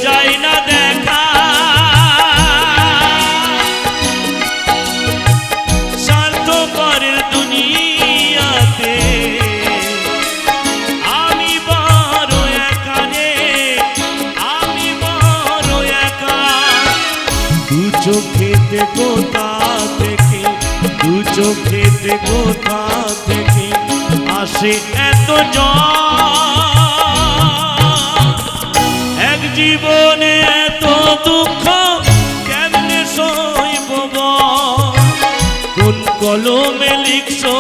যায় না দেখা, স্বার্থপরের দুনিয়াতে আমি বড় একা রে, আমি বড় একা। দু চোখেতে কোথা থেকে, দু চোখেতে কোথা থেকে আসে এত এক জীবনে এত দুঃখ কেমনে সইব, কোন কলমে লিখছো